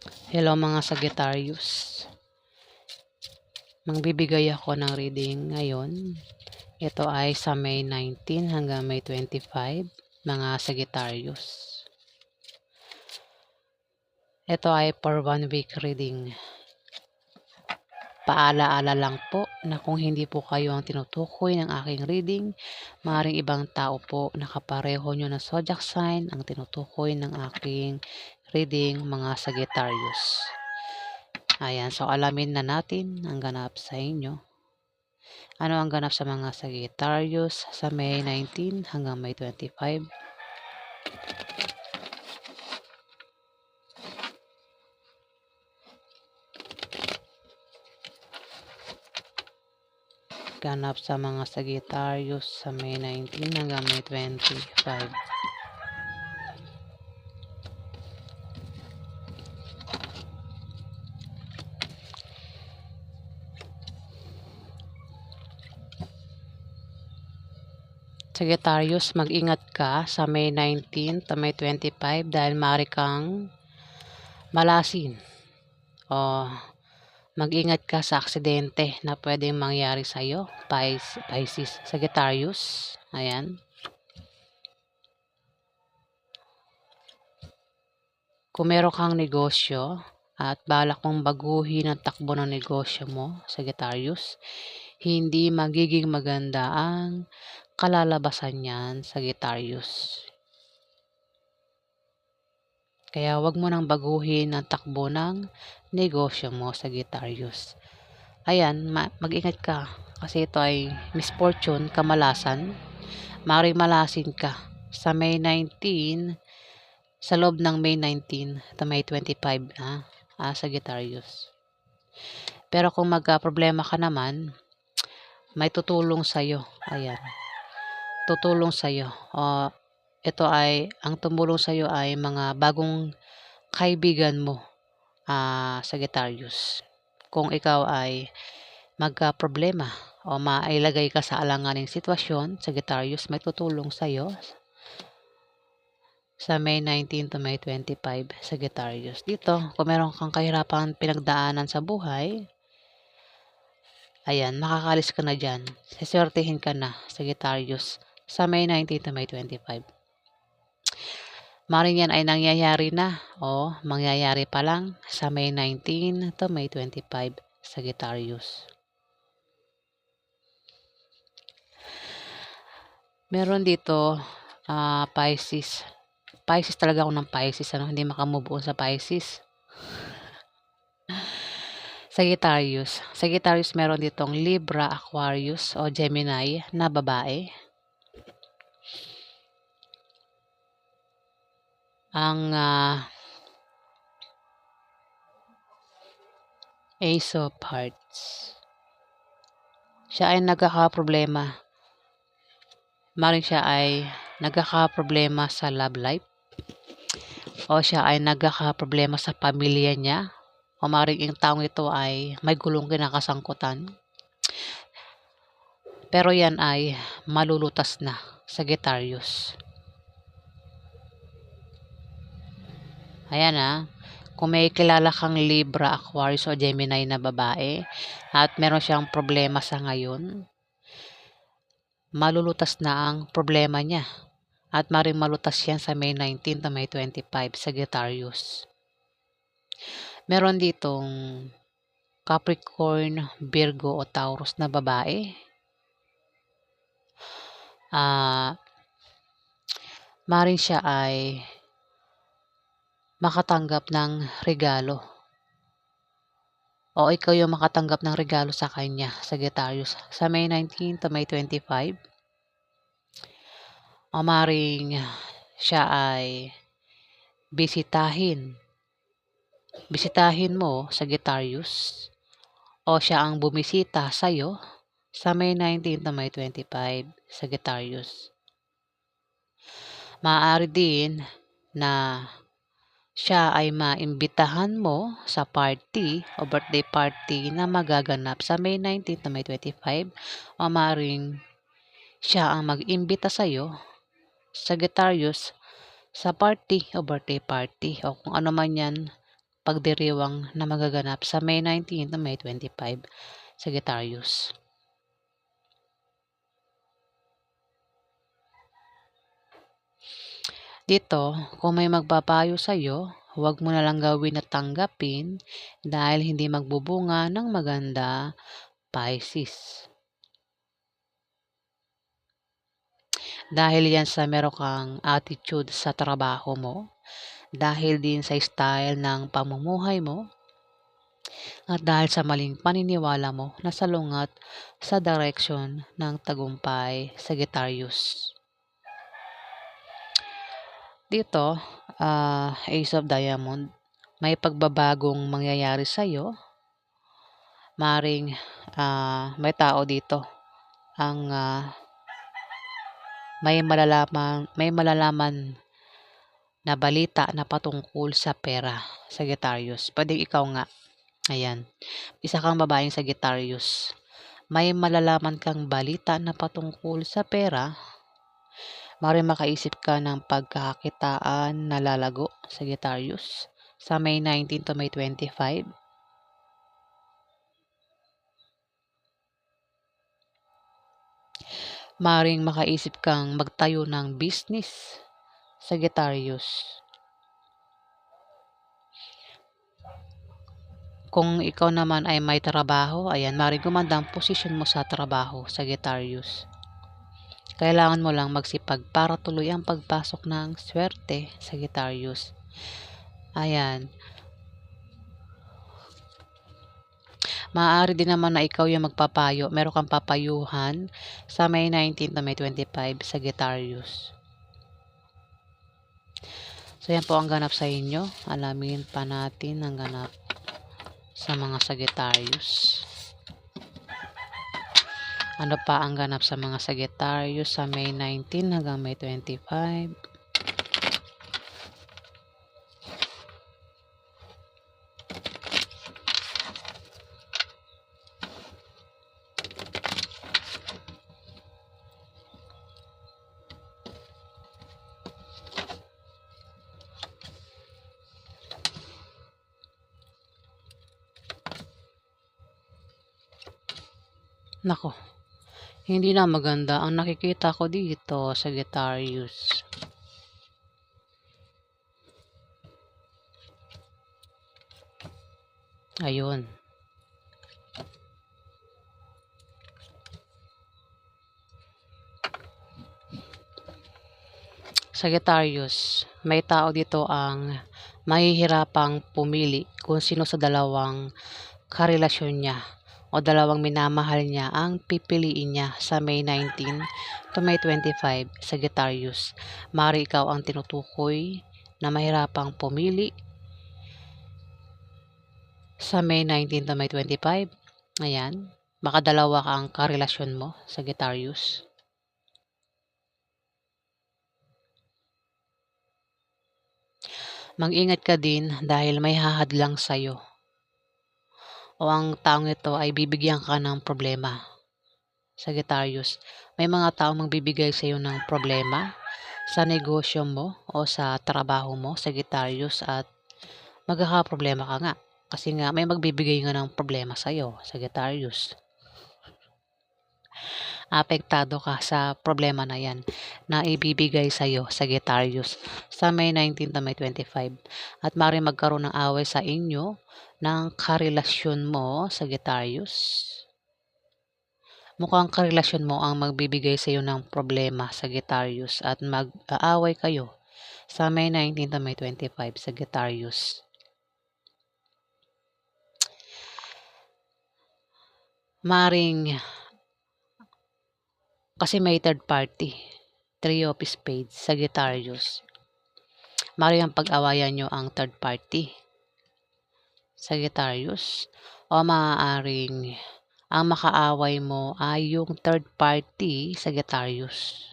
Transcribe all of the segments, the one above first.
Hello mga Sagittarius. Magbibigay ako ng reading ngayon. Ito ay sa May 19 hanggang May 25, mga Sagittarius. Ito ay for 1 week reading. Paalaala lang po na kung hindi po kayo ang tinutukoy ng aking reading, maaaring ibang tao po na kapareho nyo na zodiac sign ang tinutukoy ng aking reading, mga Sagittarius. Ayan, so alamin na natin ang ganap sa inyo. Ano ang ganap sa mga Sagittarius sa May 19 hanggang May 25? Ganap sa mga Sagittarius sa May 19 hanggang May 25. Sagittarius, mag-ingat ka sa May 19 to May 25 dahil maaari kang malasin o mag-ingat ka sa aksidente na pwedeng mangyari sa iyo, Pisces. Sagittarius, ayan. Kung meron kang negosyo at balak mong baguhin ang takbo ng negosyo mo, Sagittarius, hindi magiging maganda ang kalalabasan niyan, Sagittarius. Kaya wag mo nang baguhin ang takbo ng negosyo mo, Sagittarius. Ayan, mag-ingat ka kasi ito ay misfortune, kamalasan. Maring malasin ka sa May 19, sa loob ng May 19 to May 25, Sagittarius. Pero kung magka-problema ka naman, may tutulong sa'yo. Ayan, tutulong sa'yo. Ito ay, ang tumulong sa'yo ay mga bagong kaibigan mo, Sagittarius. Kung ikaw ay magka-problema o mailagay ka sa alanganing sitwasyon, Sagittarius, may tutulong sa'yo sa May 19 to May 25, Sagittarius. Dito, kung meron kang kahirapan pinagdaanan sa buhay, ayan, makakalis ka na dyan. Siswertehin ka na, Sagittarius, sa May 19 to May 25. Maring yan ay nangyayari na o mangyayari pa lang sa May 19 to May 25, Sagittarius. Meron dito, Pisces. Pisces talaga ako ng Pisces, hindi makamove on sa Pisces. Sagittarius, meron ditong Libra, Aquarius o Gemini na babae. Ang Ace of Hearts. Siya ay nagkakaproblema. Maring siya ay nagkakaproblema sa love life. O siya ay nagkakaproblema sa pamilya niya. O maring yung taong ito ay may gulong kinakasangkutan. Pero yan ay malulutas na, Sagittarius. Ayan kung may kilala kang Libra, Aquarius o Gemini na babae at meron siyang problema sa ngayon, malulutas na ang problema niya at maring malutas yan sa May 19 to May 25, Sagittarius. Meron ditong Capricorn, Virgo o Taurus na babae. Maring siya ay makatanggap ng regalo o ikaw yung makatanggap ng regalo sa kanya, Sagittarius, sa May 19 to May 25. O maring siya ay bisitahin mo, Sagittarius, o siya ang bumisita sa'yo sa May 19 to May 25, Sagittarius. Maaari din na siya ay maimbitahan mo sa party o birthday party na magaganap sa May 19 to May 25 o maaaring siya ang mag-imbita sa iyo, Sagittarius, sa party o birthday party o kung ano man yan pagdiriwang na magaganap sa May 19 to May 25, Sagittarius. Dito, kung may magpapayo sa'yo, huwag mo na lang gawin at tanggapin dahil hindi magbubunga ng maganda, Pisces. Dahil yan sa meron kang attitude sa trabaho mo, dahil din sa style ng pamumuhay mo, at dahil sa maling paniniwala mo na salungat sa direksyon ng tagumpay, Sagittarius. Dito, Ace of Diamond, may pagbabagong mangyayari sa'yo. Maring may tao dito ang may malalaman na balita na patungkol sa pera, Sagittarius. Pwedeng ikaw nga. Ayan. Isa kang babaeng Sagittarius. May malalaman kang balita na patungkol sa pera. Maring makaisip ka ng pagkakakitaan na lalago, Sagittarius, sa May 19 to May 25. Maring makaisip kang magtayo ng business, Sagittarius. Kung ikaw naman ay may trabaho, ayan, maring gumanda ang posisyon mo sa trabaho, Sagittarius. Kailangan mo lang magsipag para tuloy ang pagpasok ng swerte, Sagittarius. Ayan. Maaari din naman na ikaw yung magpapayo. Meron kang papayuhan sa May 19 to May 25, Sagittarius. So, yan po ang ganap sa inyo. Alamin pa natin ang ganap sa mga Sagittarius. Ano pa ang ganap sa mga Sagittarius sa May 19 hanggang May 25? Nako, hindi na maganda ang nakikita ko dito, Sagittarius. Ayun. Sagittarius, may tao dito ang mahihirapang pumili kung sino sa dalawang karelasyon niya o dalawang minamahal niya ang pipiliin niya sa May 19 to May 25, Sagittarius. Mari ikaw ang tinutukoy na mahirapang pumili sa May 19 to May 25. Ayan. Baka dalawa ka ang karelasyon mo, Sagittarius. Mag-ingat ka din dahil may hahadlang sa'yo o ang taong ito ay bibigyan ka ng problema, Sagittarius. May mga taong magbibigay sa iyo ng problema sa negosyo mo o sa trabaho mo, Sagittarius, at magkakaproblema ka nga. Kasi nga may magbibigay nga ng problema sa iyo, Sagittarius. Apektado ka sa problema na yan na ibibigay sa iyo, Sagittarius, sa May 19 to May 25. At maaari magkaroon ng away sa inyo ng karelasyon mo, Sagittarius. Mukhang karelasyon mo ang magbibigay sa iyo ng problema, Sagittarius, at mag-aaway kayo sa May 19 to May 25, Sagittarius. Maring kasi may third party, Three of Spades, Sagittarius. Maring ang pag-awayan nyo ang third party, Sagittarius, o maaaring ang makaaway mo ay yung third party, Sagittarius.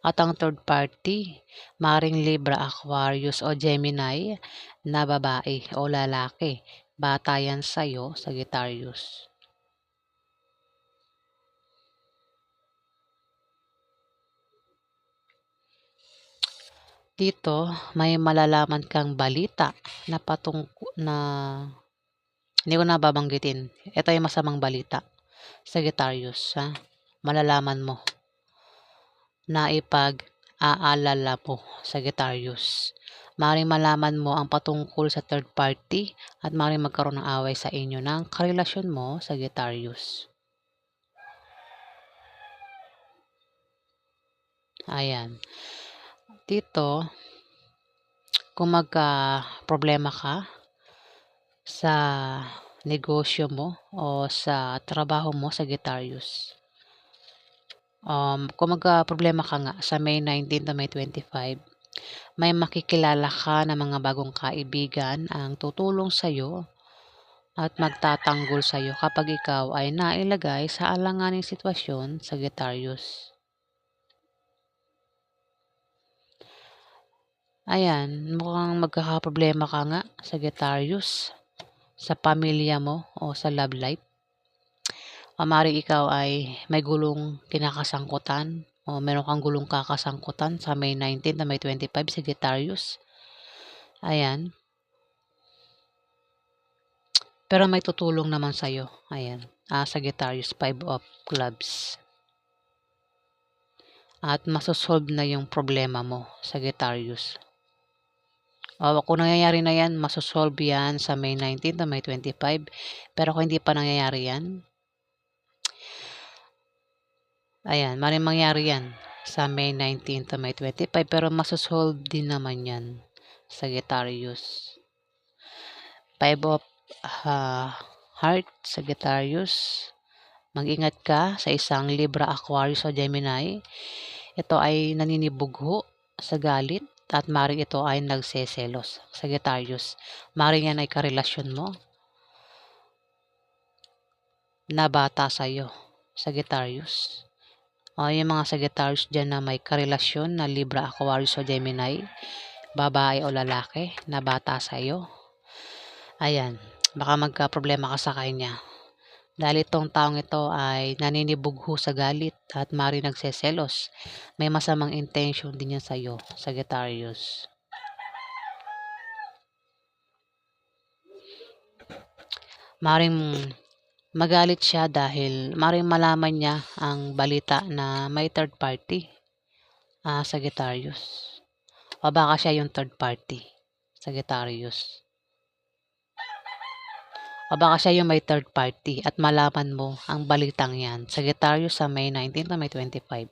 At ang third party, maring Libra, Aquarius o Gemini na babae o lalaki. Bata yan sa'yo, Sagittarius. Dito, may malalaman kang balita na hindi ko na babanggitin. Ito ay masamang balita. Sagittarius, ha? Malalaman mo na ipag-aalala mo, Sagittarius. Maaaring malaman mo ang patungkol sa third party at maaaring magkaroon ng away sa inyo ng karelasyon mo, Sagittarius. Ayan. Dito, kung magka-problema ka sa negosyo mo o sa trabaho mo, Sagittarius. Kung magka-problema ka nga sa May 19 to May 25, may makikilala ka na mga bagong kaibigan ang tutulong sa'yo at magtatanggol sa'yo kapag ikaw ay nailagay sa alanganing sitwasyon, Sagittarius. Ayan, mukhang magkakaproblema ka nga, Sagittarius, sa pamilya mo o sa love life. O maaaring ikaw ay may gulong kinakasangkutan o meron kang gulong kakasangkutan sa May 19 na May 25, Sagittarius. Ayan. Pero may tutulong naman sa'yo. Ayan. Sagittarius, 5 of clubs. At masosolve na yung problema mo, Sagittarius. Kung nangyayari na yan, masosolve yan sa May 19 to May 25. Pero kung hindi pa nangyayari yan, ayan, maaaring mangyari yan sa May 19 to May 25. Pero masosolve din naman yan, Sagittarius. 5 of heart, Sagittarius. Mag-ingat ka sa isang Libra, Aquarius o Gemini. Ito ay naninibugho sa galit at maaaring ito ay nagseselos, Sagittarius. Maaaring yan ay karelasyon mo na bata sa'yo, Sagittarius. Yung mga Sagittarius dyan na may karelasyon na Libra, Aquarius o Gemini, babae o lalaki na bata sa'yo. Ayan, baka magka-problema ka sa kanya. Dahil itong taong ito ay naninibugho sa galit at maaaring nagseselos. May masamang intention din yan sa'yo, Sagittarius. Maaaring magalit siya dahil maaaring malaman niya ang balita na may third party, Sagittarius. O baka siya yung third party, Sagittarius. O baka siya yung may third party at malaman mo ang balitang yan, Sagittarius, sa May 19 to May 25.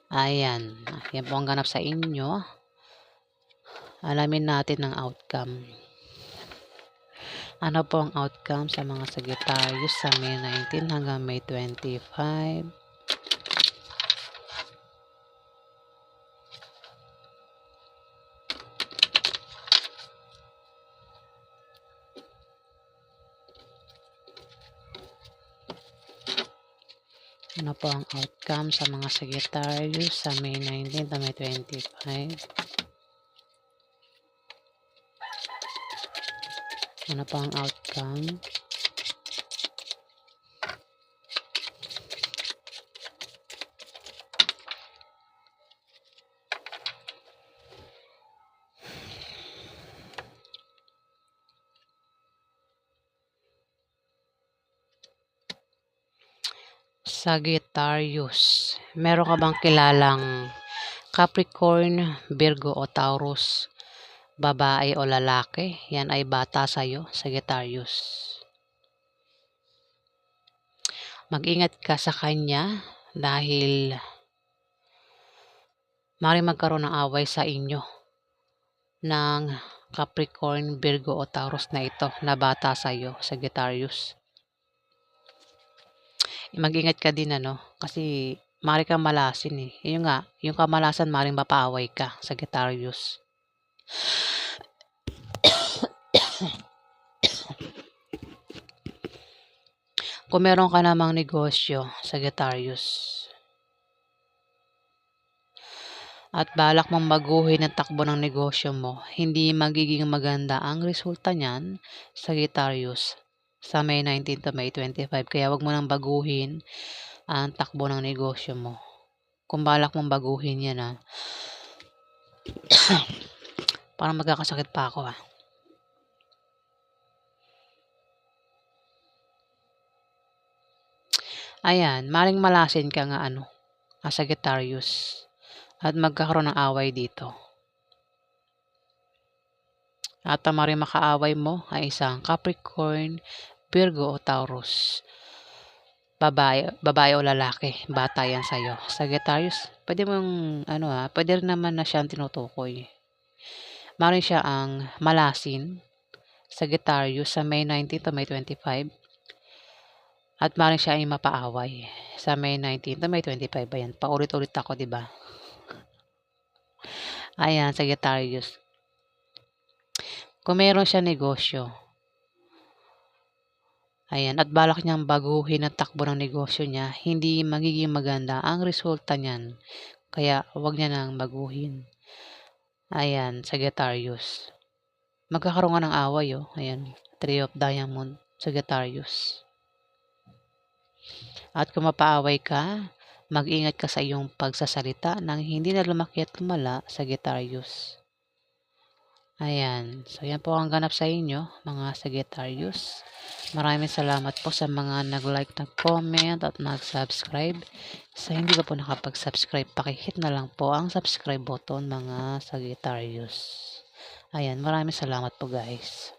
Ayan, yan po ang ganap sa inyo. Alamin natin ang outcome. Ano po ang outcome sa mga Sagittarius sa May 19 hanggang May 25? Ano po ang outcome sa mga Sagittarius sa May 19 to May 25? Ano po ang outcome? Sagittarius, meron ka bang kilalang Capricorn, Virgo o Taurus, babae o lalaki? Yan ay bata sa'yo, Sagittarius. Mag-ingat ka sa kanya dahil maaaring magkaroon ng away sa inyo ng Capricorn, Virgo o Taurus na ito na bata sa'yo, Sagittarius. Mag-ingat ka din kasi maaari kang malasin eh. Yun nga, yung kamalasan maaaring mapaaway ka, Sagittarius. Kung meron ka namang negosyo, Sagittarius, at balak mong baguhin ang takbo ng negosyo mo, hindi magiging maganda ang resulta niyan, Sagittarius, sa May 19 to May 25. Kaya wag mo nang baguhin ang takbo ng negosyo mo. kung balak mong baguhin yan parang magkakasakit pa ako Ayan, maring malasin ka nga Sagittarius at magkakaroon ng away dito. At ang maring makaaway mo ay isang Capricorn, Virgo o Taurus. Babae o lalaki, bata yan sa'yo. Sagittarius, pwede mong pwede rin naman na siyang tinutukoy. Maring siya ang malasin, Sagittarius sa May 19 to May 25. At maring siya ay mapaaway sa May 19 to May 25. Ayan, paulit-ulit ako, di ba? Ayan, Sagittarius. Kung meron siya negosyo, ayan, at balak niyang baguhin ang takbo ng negosyo niya, hindi magiging maganda ang resulta niyan. Kaya huwag niya nang baguhin. Ayan, Sagittarius. Magkakaroon nga ng away, Ayan, Three of Diamond, Sagittarius. At kung mapaaway ka, mag-ingat ka sa iyong pagsasalita nang hindi na lumaki at lumala, Sagittarius. Ayan. So, yan po ang ganap sa inyo, mga Sagittarius. Maraming salamat po sa mga nag-like, nag-comment at nag-subscribe. Sa hindi pa po nakapag-subscribe, pakihit na lang po ang subscribe button, mga Sagittarius. Ayan. Maraming salamat po, guys.